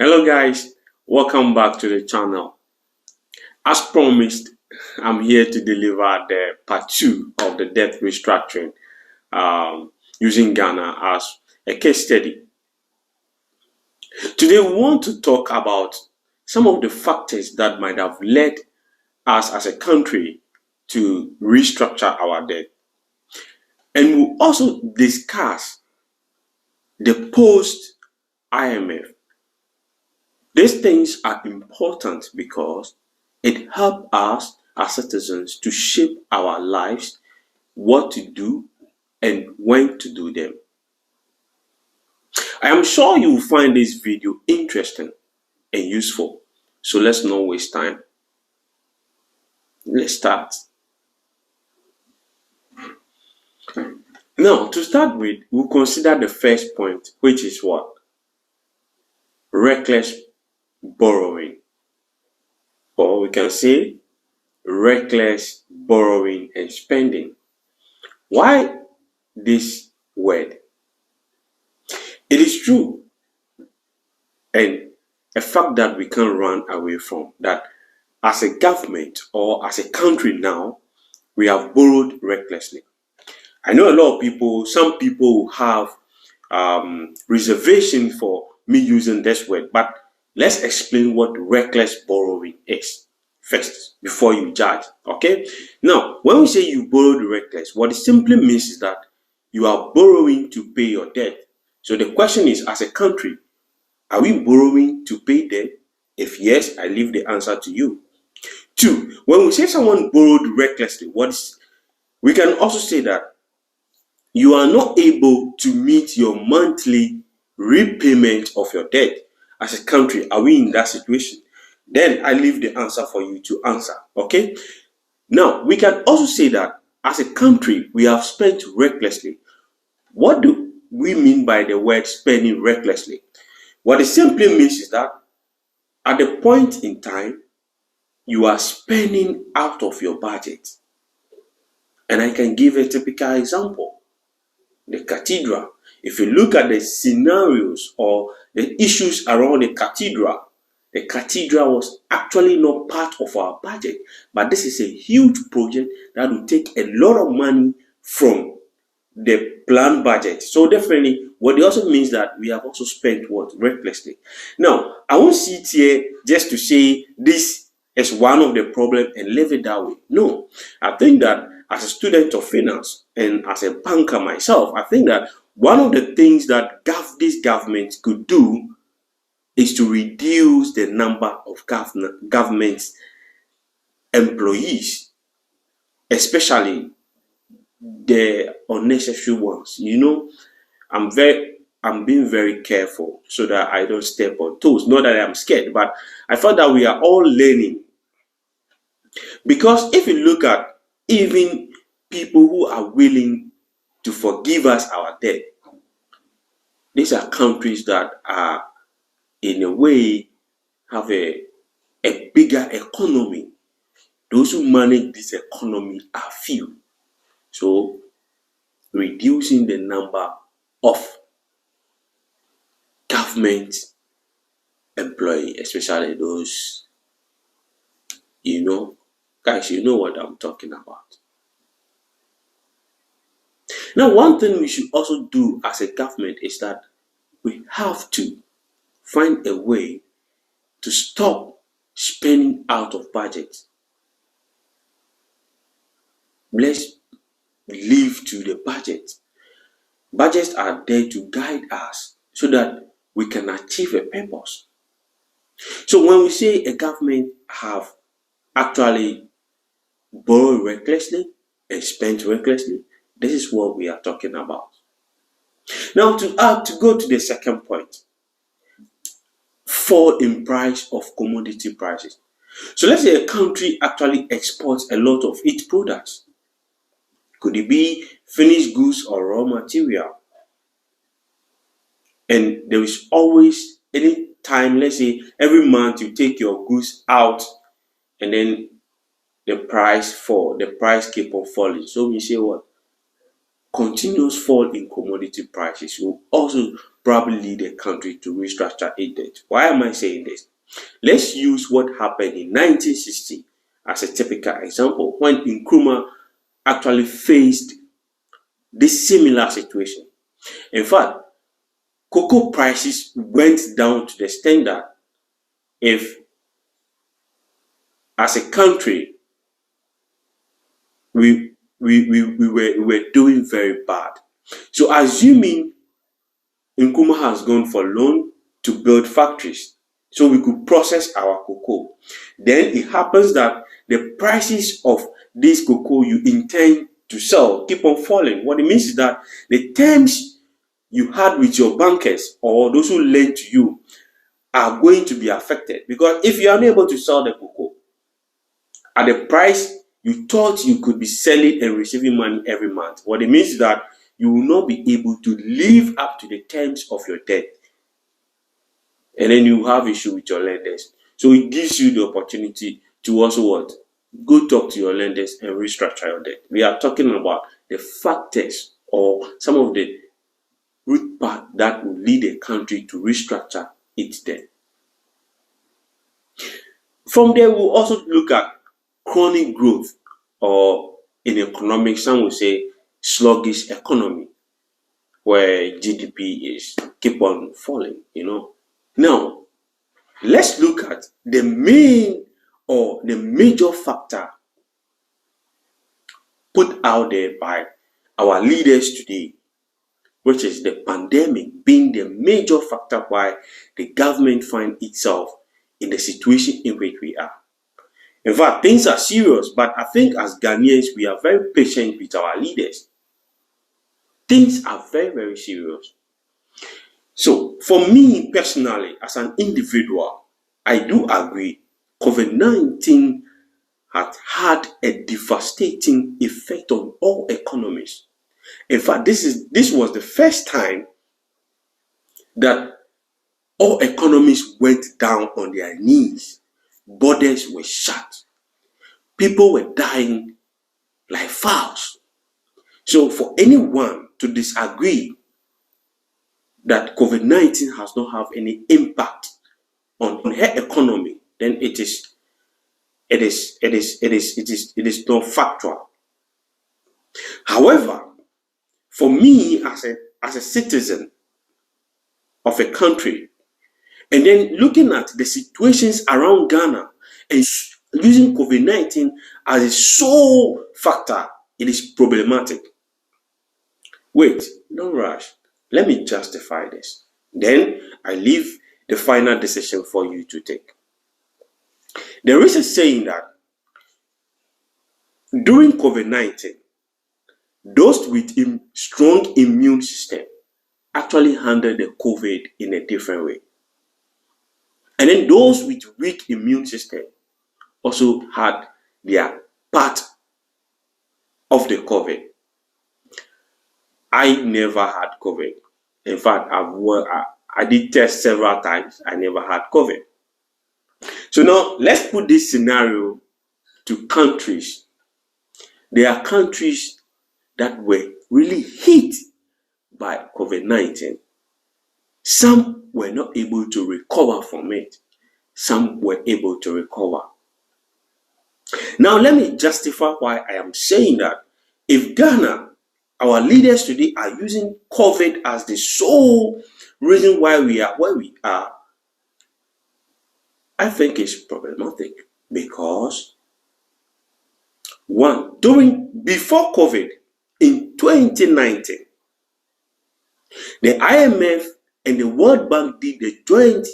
Hello guys, welcome back to the channel. As promised, I'm here to deliver the part 2 of the debt restructuring using Ghana as a case study. Today we want to talk about some of the factors that might have led us as a country to restructure our debt. And we'll also discuss the post IMF. These things are important because it helps us as citizens to shape our lives, what to do, and when to do them. I am sure you will find this video interesting and useful. So let's not waste time. Let's start. Now, to start with, we'll consider the first point, which is what? Reckless borrowing. Or we can say reckless borrowing and spending. Why this word? It is true, and a fact that we can't run away from, that as a government or as a country now, we have borrowed recklessly. I know a lot of people, some people have reservation for me using this word, but let's explain what reckless borrowing is first before you judge. Okay, now when we say you borrowed reckless, what it simply means is that you are borrowing to pay your debt. So the question is, as a country, are we borrowing to pay debt? If yes, I leave the answer to you. Two, when we say someone borrowed recklessly, we can also say that you are not able to meet your monthly repayment of your debt. As a country, are we in that situation? Then I leave the answer for you to answer. Okay? Now, we can also say that as a country, we have spent recklessly. What do we mean by the word spending recklessly? What it simply means is that at the point in time, you are spending out of your budget. And I can give a typical example. The cathedral. If you look at the scenarios or the issues around the cathedral was actually not part of our budget. But this is a huge project that will take a lot of money from the planned budget. So definitely, what it also means that we have also spent what? Recklessly. Now, I won't sit here just to say this is one of the problems and leave it that way. No, I think that as a student of finance and as a banker myself, I think that one of the things that this government could do is to reduce the number of government employees, especially the unnecessary ones. I'm being very careful so that I don't step on toes. Not that I'm scared, but I thought that we are all learning. Because if you look at even people who are willing to forgive us our debt, these are countries that are in a way have a bigger economy. Those who manage this economy are few. So reducing the number of government employees, especially those, guys, you know what I'm talking about. Now, one thing we should also do as a government is that we have to find a way to stop spending out of budget. Let's leave to the budget. Budgets are there to guide us so that we can achieve a purpose. So when we say a government have actually borrowed recklessly and spent recklessly, this is what we are talking about. Now to go to the second point, fall in price of commodity prices. So let's say a country actually exports a lot of its products. Could it be finished goods or raw material? And there is always, any time, let's say every month you take your goods out and then the price keep on falling. So we say what? continuous fall in commodity prices will also probably lead the country to restructure its debt. Why am I saying this? Let's use what happened in 1960 as a typical example when Nkrumah actually faced this similar situation. In fact, cocoa prices went down to the extent that if, as a country, we were doing very bad. So assuming Nkrumah has gone for loan to build factories so we could process our cocoa, then it happens that the prices of this cocoa you intend to sell keep on falling. What it means is that the terms you had with your bankers or those who lend to you are going to be affected, because if you are unable to sell the cocoa at the price you thought you could be selling and receiving money every month, what it means is that you will not be able to live up to the terms of your debt, and then you have issue with your lenders. So it gives you the opportunity to also what? Go talk to your lenders and restructure your debt. We are talking about the factors or some of the root path that will lead a country to restructure its debt. From there, we'll also look at chronic growth, or in economics, some will say sluggish economy, where GDP is keep on falling, Now, let's look at the main or the major factor put out there by our leaders today, which is the pandemic being the major factor why the government finds itself in the situation in which we are. In fact, things are serious, but I think as Ghanaians, we are very patient with our leaders. Things are very, very serious. So, for me personally, as an individual, I do agree COVID-19 had a devastating effect on all economies. In fact, this was the first time that all economies went down on their knees. Borders were shut. People were dying like fowls. So for anyone to disagree that COVID-19 has not have any impact on her economy, then it is not factual. However, for me as a citizen of a country, and then looking at the situations around Ghana and using COVID-19 as a sole factor, it is problematic. Wait, don't rush. Let me justify this. Then I leave the final decision for you to take. There is a saying that during COVID-19, those with a strong immune system actually handle the COVID in a different way. And then those with weak immune system also had their part of the COVID. I never had COVID. In fact, I did test several times. I never had COVID. So now let's put this scenario to countries. There are countries that were really hit by COVID-19. Some were not able to recover from it. Some were able to recover. Now let me justify why I am saying that. If Ghana, our leaders today, are using COVID as the sole reason why we are where we are, I think it's problematic, because before COVID in 2019, the IMF and the World Bank did a joint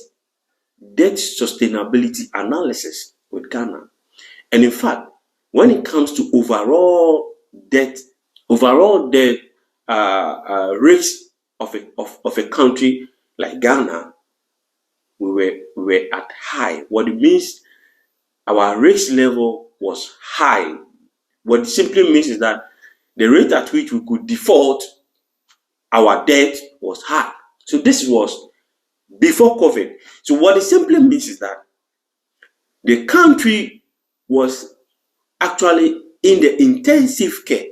debt sustainability analysis with Ghana. And in fact, when it comes to overall debt risk of a country like Ghana, we were at high. What it means, our risk level was high. What it simply means is that the rate at which we could default our debt was high. So this was before COVID. So what it simply means is that the country was actually in the intensive care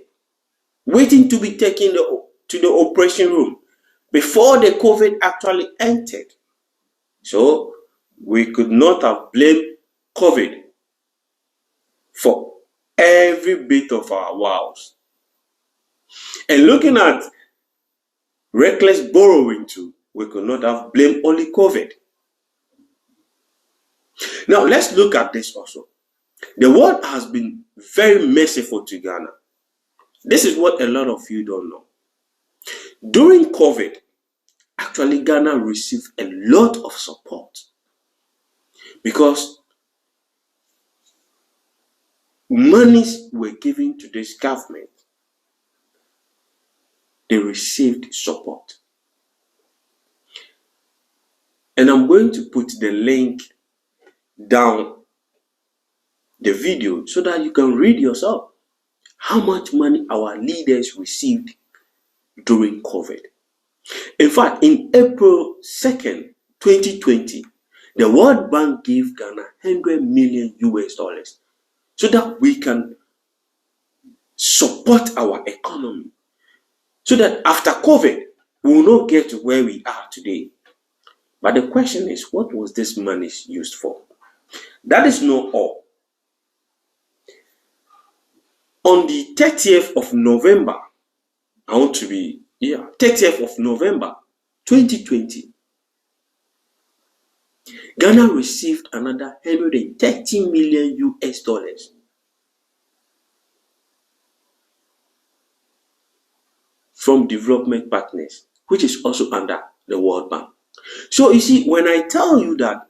waiting to be taken to the operation room before the COVID actually entered. So we could not have blamed COVID for every bit of our woes. And looking at reckless borrowing too, we could not have blamed only COVID. Now let's look at this also. The world has been very merciful to Ghana. This is what a lot of you don't know. During COVID, actually Ghana received a lot of support because monies were given to this government. They received support. And I'm going to put the link down the video so that you can read yourself how much money our leaders received during COVID. In fact, in April 2nd, 2020, the World Bank gave Ghana 100 million US dollars so that we can support our economy. So that after COVID, we will not get to where we are today. But the question is, what was this money used for? That is not all. On the 30th of November, 30th of November 2020, Ghana received another 130 million US dollars from development partners, which is also under the World Bank. So you see, when I tell you that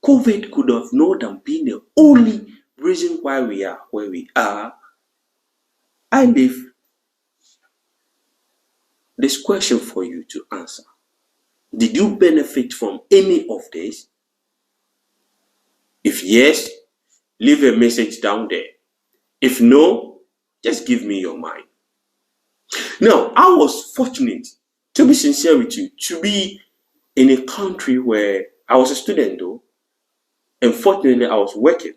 COVID could have not been the only reason why we are where we are, I leave this question for you to answer. Did you benefit from any of this? If yes, leave a message down there. If no, just give me your mind. Now, I was fortunate, to be sincere with you, to be in a country where I was a student though, and fortunately I was working.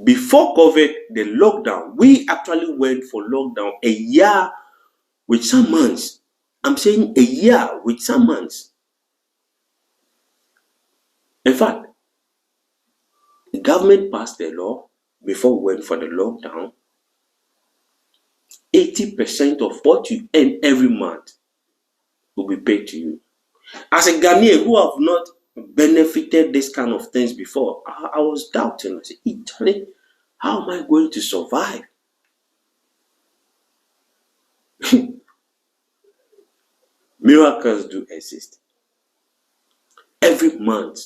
Before COVID, the lockdown, we actually went for lockdown a year with some months. I'm saying a year with some months. In fact, the government passed a law before we went for the lockdown. 80% of what you earn every month will be paid to you. As a Ghanaian who have not benefited this kind of things before, I was doubting. I said, Italy, how am I going to survive? Miracles do exist. Every month,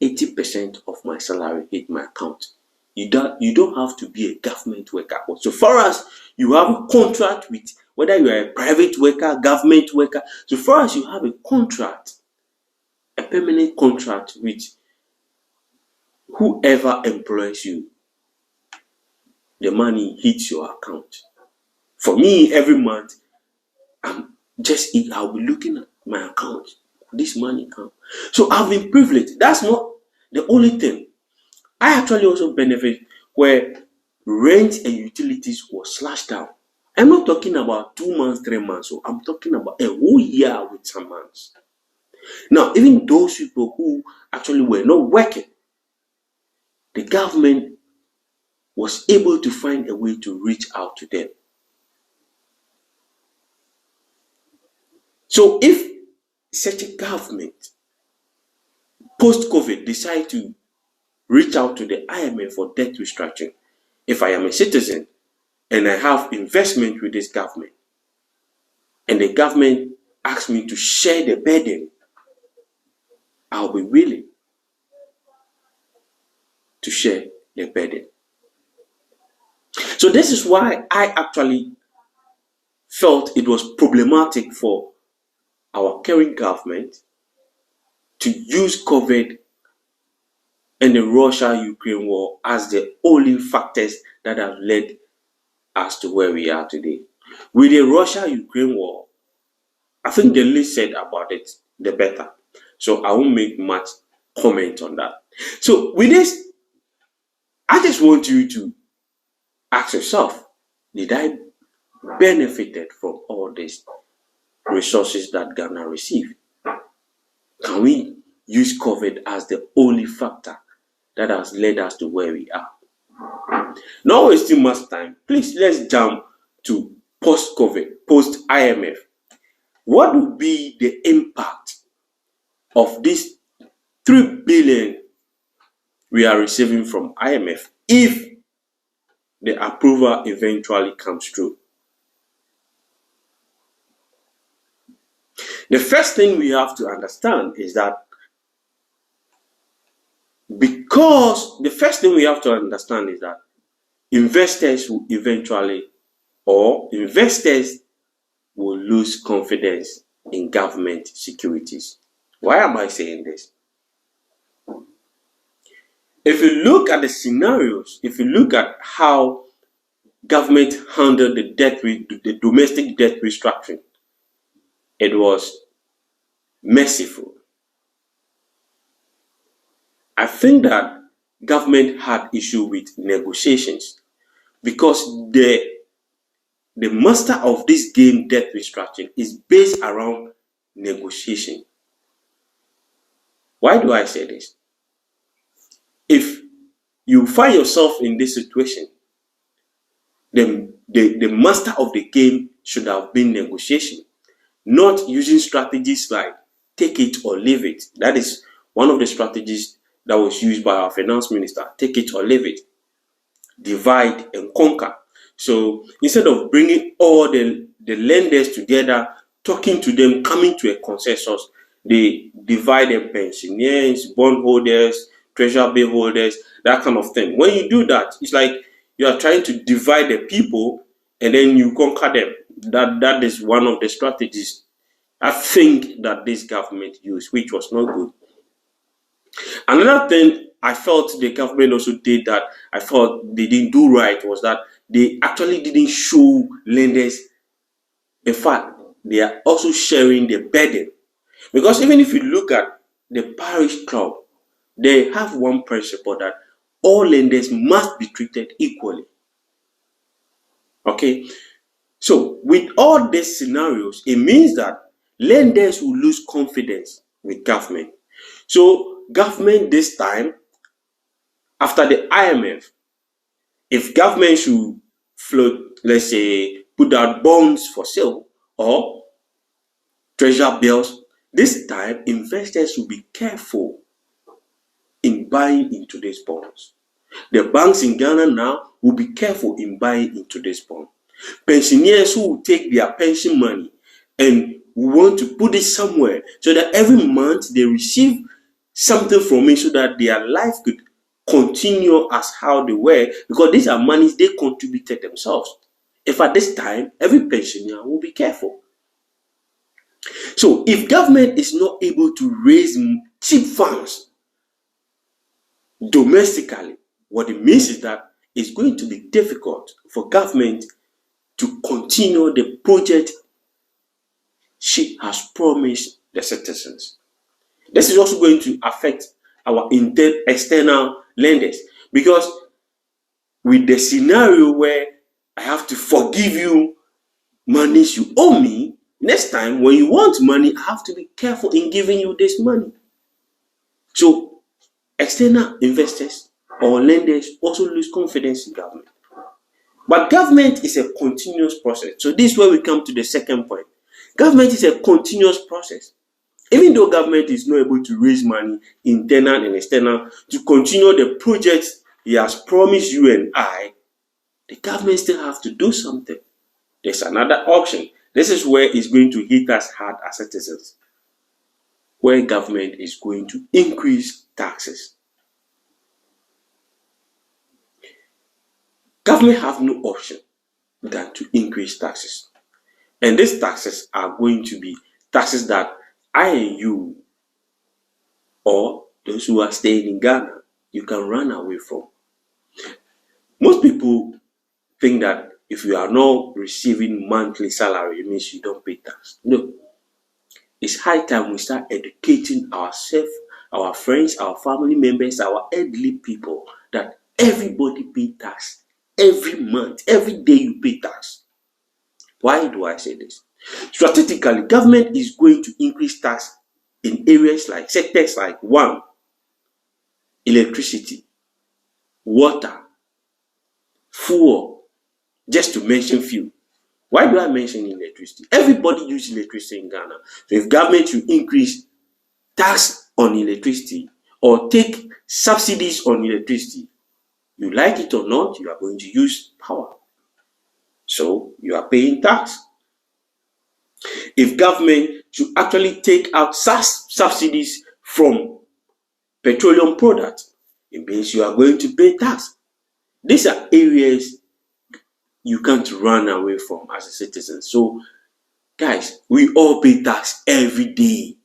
80% of my salary hit my account. You don't have to be a government worker. So far as you have a contract with, whether you are a private worker, government worker, so far as you have a contract, a permanent contract with whoever employs you, the money hits your account. For me, every month, I'll be looking at my account. This money come. So I've been privileged. That's not the only thing. I actually also benefit where rent and utilities was slashed down. I'm not talking about 2 months, 3 months. So I'm talking about a whole year with some months. Now, even those people who actually were not working, the government was able to find a way to reach out to them. So if such a government post-COVID decide to reach out to the IMF for debt restructuring, if I am a citizen and I have investment with this government, and the government asks me to share the burden, I'll be willing to share the burden. So this is why I actually felt it was problematic for our current government to use COVID and the Russia-Ukraine war as the only factors that have led us to where we are today. With the Russia-Ukraine war, I think the least said about it, the better. So I won't make much comment on that. So with this, I just want you to Ask yourself, did I benefited from all these resources that Ghana received? Can we use COVID as the only factor that has led us to where we are? Not wasting much time, please let's jump to post-COVID, post-IMF. What would be the impact of this 3 billion we are receiving from IMF if the approval eventually comes through? The first thing we have to understand is that investors will eventually, or investors will lose confidence in government securities. Why am I saying this? If you look at the scenarios, if you look at how government handled the domestic debt restructuring, it was merciful. I think that government had issue with negotiations because the master of this game, debt restructuring, is based around negotiation. Why do I say this? If you find yourself in this situation, the master of the game should have been negotiation, not using strategies like take it or leave it. That is one of the strategies that was used by our finance minister. Take it or leave it. Divide and conquer. So instead of bringing all the lenders together, talking to them, coming to a consensus, they divide them: pensioners, bondholders, treasury bill holders, that kind of thing. When you do that, it's like you are trying to divide the people and then you conquer them. That is one of the strategies I think that this government used, which was not good. Another thing I felt the government also did that I thought they didn't do right was that they actually didn't show lenders. In fact, they are also sharing the burden. Because even if you look at the parish club, they have one principle that all lenders must be treated equally. Okay, so with all these scenarios, it means that lenders will lose confidence with government. So government this time, after the IMF, if government should float, let's say, put out bonds for sale or treasure bills, this time investors should be careful in buying into these bonds. The banks in Ghana now will be careful in buying into this bond. Pensioners who will take their pension money and want to put it somewhere so that every month they receive something from it so that their life could continue as how they were, because these are monies they contributed themselves. If at this time, every pensioner will be careful. So if government is not able to raise cheap funds domestically, what it means is that it's going to be difficult for government to continue the project she has promised the citizens. This is also going to affect our external lenders, because with the scenario where I have to forgive you monies you owe me, next time when you want money, I have to be careful in giving you this money. So external investors or lenders also lose confidence in government. But government is a continuous process. So this is where we come to the second point. Government is a continuous process. Even though government is not able to raise money, internal and external, to continue the projects he has promised you and I, the government still have to do something. There's another option. This is where it's going to hit us hard as citizens, where government is going to increase taxes. Government have no option than to increase taxes. And these taxes are going to be taxes that I and you, or those who are staying in Ghana, you can run away from. Most people think that if you are not receiving monthly salary, it means you don't pay tax. No. It's high time we start educating ourselves, our friends, our family members, our elderly people, that everybody pays tax every month, every day you pay tax. Why do I say this? Strategically, government is going to increase tax in areas like sectors like one, electricity, water, fuel, just to mention few. Why do I mention electricity? Everybody uses electricity in Ghana. So if government should increase tax on electricity or take subsidies on electricity, you like it or not, you are going to use power. So you are paying tax. If government should actually take out subsidies from petroleum products, it means you are going to pay tax. These are areas you can't run away from as a citizen. So, guys, we all pay tax every day.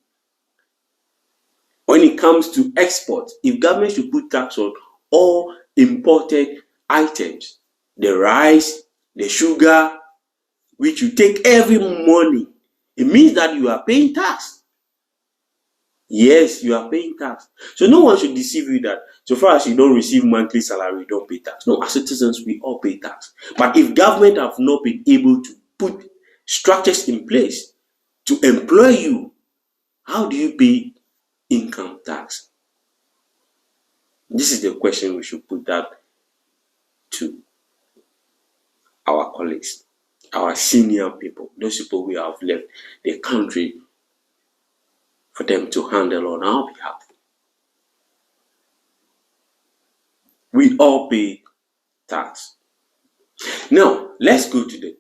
When it comes to export, if government should put tax on all imported items, the rice, the sugar, which you take every morning, it means that you are paying tax. Yes, you are paying tax. So no one should deceive you that so far as you don't receive monthly salary, you don't pay tax. No, as citizens, we all pay tax. But if government have not been able to put structures in place to employ you, how do you pay income tax? This is the question we should put that to our colleagues, our senior people, those people who have left the country for them to handle on our behalf. We all pay tax. Now, let's go to the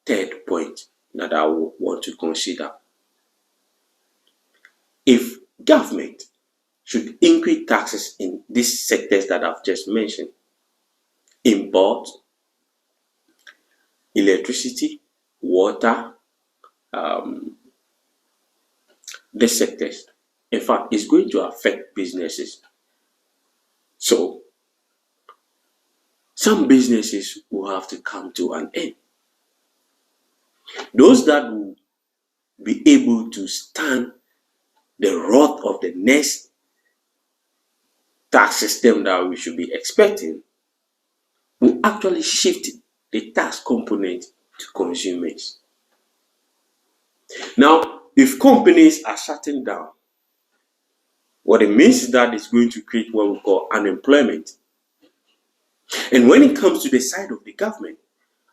third point that I want to consider. If government should increase taxes in these sectors that I've just mentioned, import, electricity, water, the sectors, in fact, it's going to affect businesses. So, some businesses will have to come to an end. Those that will be able to stand the wrath of the next tax system that we should be expecting will actually shift the tax component to consumers. Now, if companies are shutting down, what it means is that it's going to create what we call unemployment. And when it comes to the side of the government,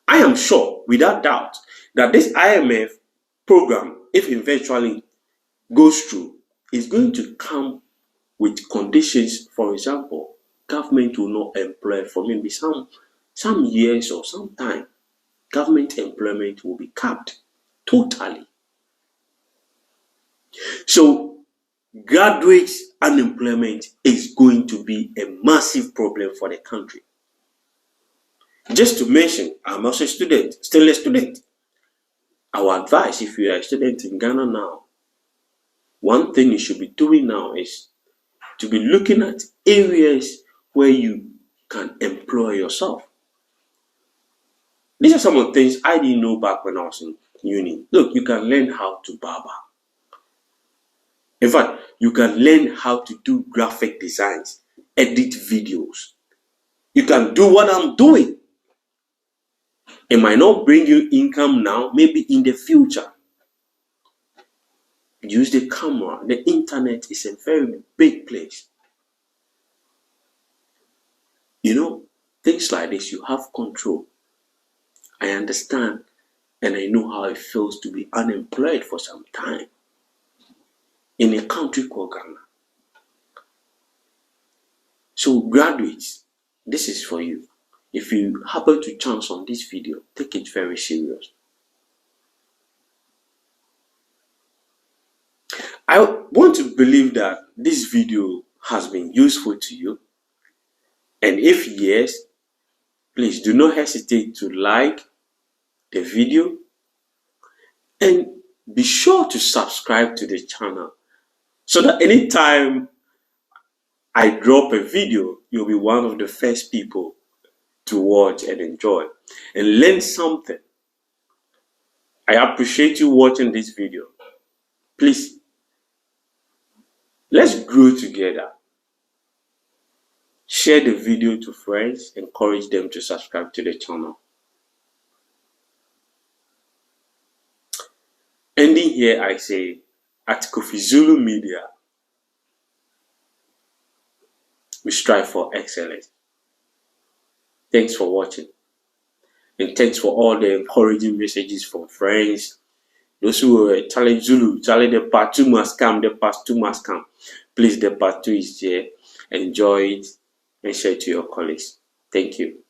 I am sure, without doubt, that this IMF program, if eventually goes through, is going to come with conditions. For example, government will not employ for maybe some years or some time. Government employment will be capped totally. So graduates unemployment is going to be a massive problem for the country. Just to mention, I'm also a student, still a student. Our advice, if you are a student in Ghana now, one thing you should be doing now is to be looking at areas where you can employ yourself. These are some of the things I didn't know back when I was in uni. Look, you can learn how to barber. In fact, you can learn how to do graphic designs, edit videos. You can do what I'm doing. It might not bring you income now, maybe in the future. Use the camera. The internet is a very big place. You know, things like this, you have control. I understand and I know how it feels to be unemployed for some time in a country called Ghana. So graduates, this is for you. If you happen to chance on this video, take it very serious. I want to believe that this video has been useful to you. And if yes, please do not hesitate to like the video and be sure to subscribe to the channel so that anytime I drop a video, you'll be one of the first people to watch and enjoy and learn something. I appreciate you watching this video. Please, let's grow together. Share the video to friends. Encourage them to subscribe to the channel. Ending here, I say, at Kofizulu Media, we strive for excellence. Thanks for watching. And thanks for all the encouraging messages from friends. Those who were telling Zulu, telling the part 2 must come, the part 2 must come. Please, the part 2 is here. Enjoy it and share it to your colleagues. Thank you.